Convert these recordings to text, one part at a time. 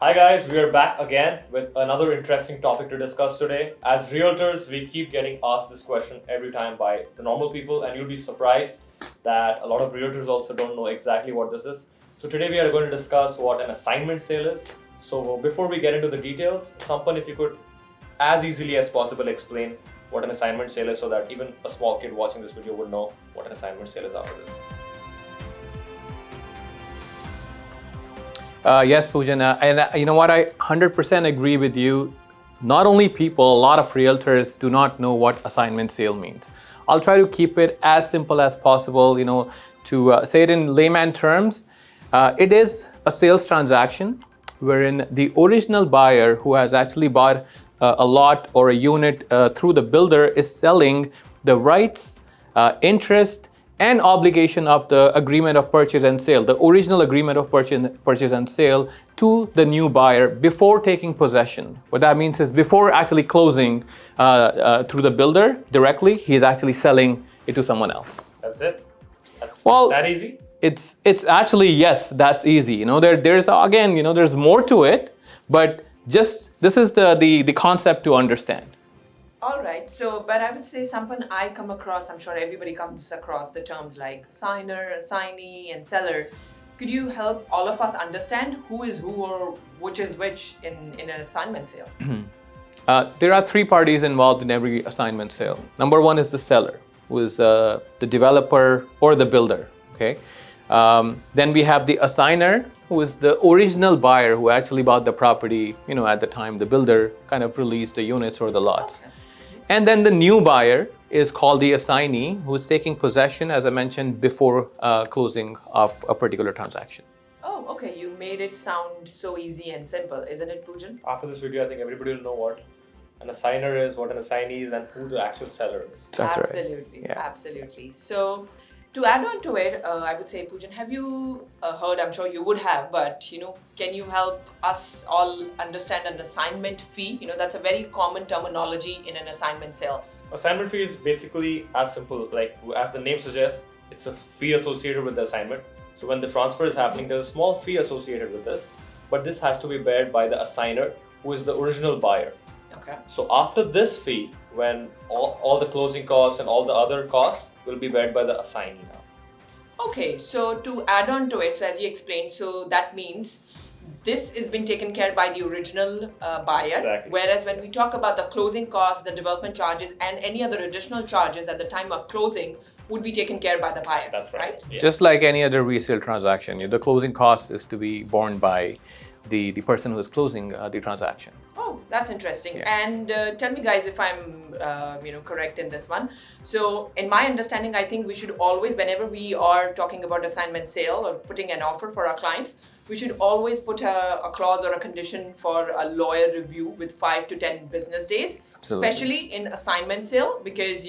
Hi guys, we are back again with another interesting topic to discuss today. As realtors, we keep getting asked this question every time by the normal people, and you'll be surprised that a lot of realtors also don't know exactly what this is. So today we are going to discuss what an assignment sale is. So before we get into the details, Sampan, if you could as easily as possible explain what an assignment sale is so that even a small kid watching this video would know what an assignment sale is after this. Yes, Poojan, and you know what? I 100% agree with you. Not only people, a lot of realtors do not know what assignment sale means. I'll try to keep it as simple as possible. To say it in layman terms, it is a sales transaction wherein the original buyer who has actually bought a lot or a unit through the builder is selling the rights, interest, and obligation of the agreement of purchase and sale, the original agreement of purchase and sale, to the new buyer before taking possession. What that means is before actually closing through the builder directly, he's actually selling it to someone else. That's it? That's Well, that easy? It's actually, yes, that's easy. There's again, there's more to it, but just this is the concept to understand. All right. So, but I would say, Sampan, I'm sure everybody comes across the terms like signer, assignee, and seller. Could you help all of us understand who is who or which is which in an assignment sale? There are three parties involved in every assignment sale. Number one is the seller, who is the developer or the builder. Okay. Then we have the assigner, who is the original buyer who actually bought the property, at the time the builder kind of released the units or the lots. Okay. And then the new buyer is called the assignee, who is taking possession, as I mentioned, before closing of a particular transaction. Oh, okay. You made it sound so easy and simple, isn't it, Poojan? After this video, I think everybody will know what an assigner is, what an assignee is, and who the actual seller is. That's right. Absolutely. Yeah. Absolutely. So, to add on to it, I would say, Poojan, have you heard, I'm sure you would have, but, can you help us all understand an assignment fee? That's a very common terminology in an assignment sale. Assignment fee is basically as simple, like as the name suggests, it's a fee associated with the assignment. So when the transfer is happening, there's a small fee associated with this, but this has to be borne by the assigner, who is the original buyer. Okay. So after this fee, when all the closing costs and all the other costs will be borne by the assignee now. Okay, so to add on to it, so as you explained, so that means this is being taken care by the original buyer. Exactly. Whereas when we talk about the closing costs, the development charges, and any other additional charges at the time of closing would be taken care by the buyer. That's right. Yes. Just like any other resale transaction, the closing cost is to be borne by the person who is closing the transaction. Oh, that's interesting. Yeah. And tell me, guys, if I'm correct in this one. So, in my understanding, I think we should always, whenever we are talking about assignment sale or putting an offer for our clients, we should always put a clause or a condition for a lawyer review with 5 to 10 business days, Absolutely. especially in assignment sale, because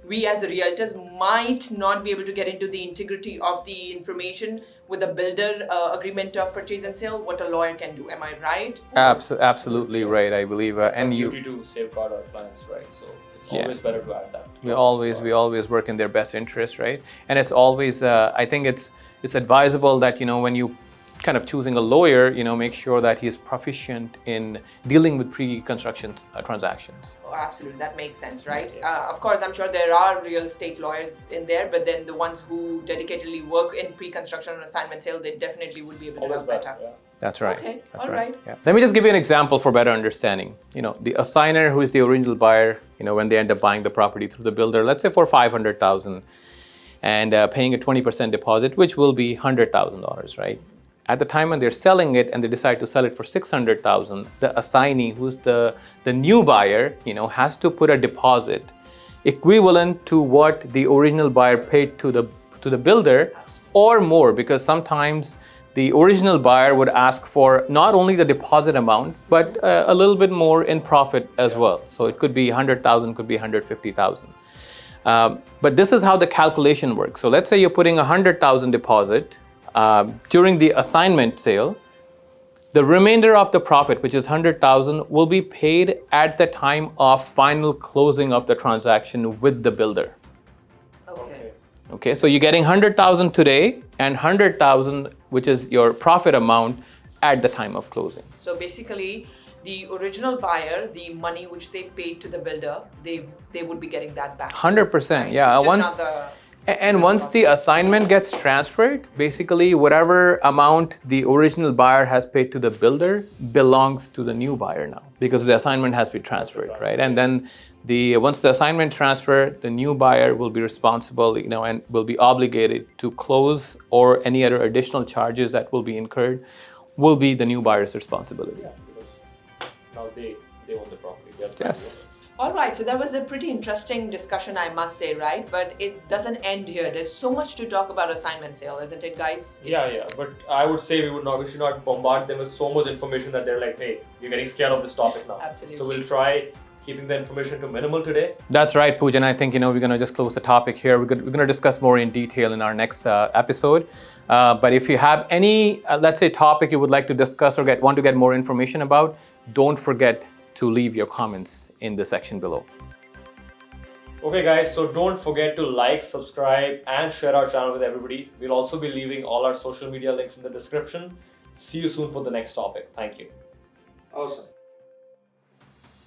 we as realtors might not be able to get into the integrity of the information with a builder agreement of purchase and sale, what a lawyer can do. Am I right? Absolutely right, I believe. It's our And duty to safeguard our clients' rights. So it's Yeah. always better to add that. we always work in their best interest, right? And it's always, I think it's advisable that when you kind of choosing a lawyer, make sure that he's proficient in dealing with pre-construction transactions. Oh, absolutely. That makes sense, right? Yeah. Of course, I'm sure there are real estate lawyers in there, but then the ones who dedicatedly work in pre-construction and assignment sale, they definitely would be able to Always help better. better. Yeah. That's right. Okay, That's all right. Yeah. Let me just give you an example for better understanding. The assigner, who is the original buyer, when they end up buying the property through the builder, let's say for $500,000, and paying a 20% deposit, which will be $100,000, right? At the time when they're selling it and they decide to sell it for $600,000, the assignee, who's the new buyer, has to put a deposit equivalent to what the original buyer paid to the builder, or more, because sometimes the original buyer would ask for not only the deposit amount, but a little bit more in profit as well. So it could be 100,000, could be 150,000. But this is how the calculation works. So let's say you're putting 100,000 deposit during the assignment sale. The remainder of the profit, which is 100,000, will be paid at the time of final closing of the transaction with the builder. Okay. Okay, so you're getting 100,000 today and 100,000, which is your profit amount, at the time of closing. So basically, the original buyer, the money which they paid to the builder, they would be getting that back. 100%. Right? Yeah. It's just not the And once the assignment gets transferred, basically whatever amount the original buyer has paid to the builder belongs to the new buyer now, because the assignment has been transferred, right? And then once the assignment transfer, the new buyer will be responsible, and will be obligated to close, or any other additional charges that will be incurred will be the new buyer's responsibility. Yeah, because now they own the property. Yes. All right, so that was a pretty interesting discussion, I must say, right? But it doesn't end here. There's so much to talk about assignment sale, isn't it, guys? Yeah. But I would say we should not bombard them with so much information that they're like, hey, you're getting scared of this topic now. Absolutely. So we'll try keeping the information to minimal today. That's right, Pooja. And I think, we're going to just close the topic here. We're going to discuss more in detail in our next episode. But if you have any, let's say, topic you would like to discuss or want to get more information about, don't forget to leave your comments in the section below. Okay guys, so don't forget to like, subscribe and share our channel with everybody. We'll also be leaving all our social media links in the description. See you soon for the next topic. Thank you. Awesome.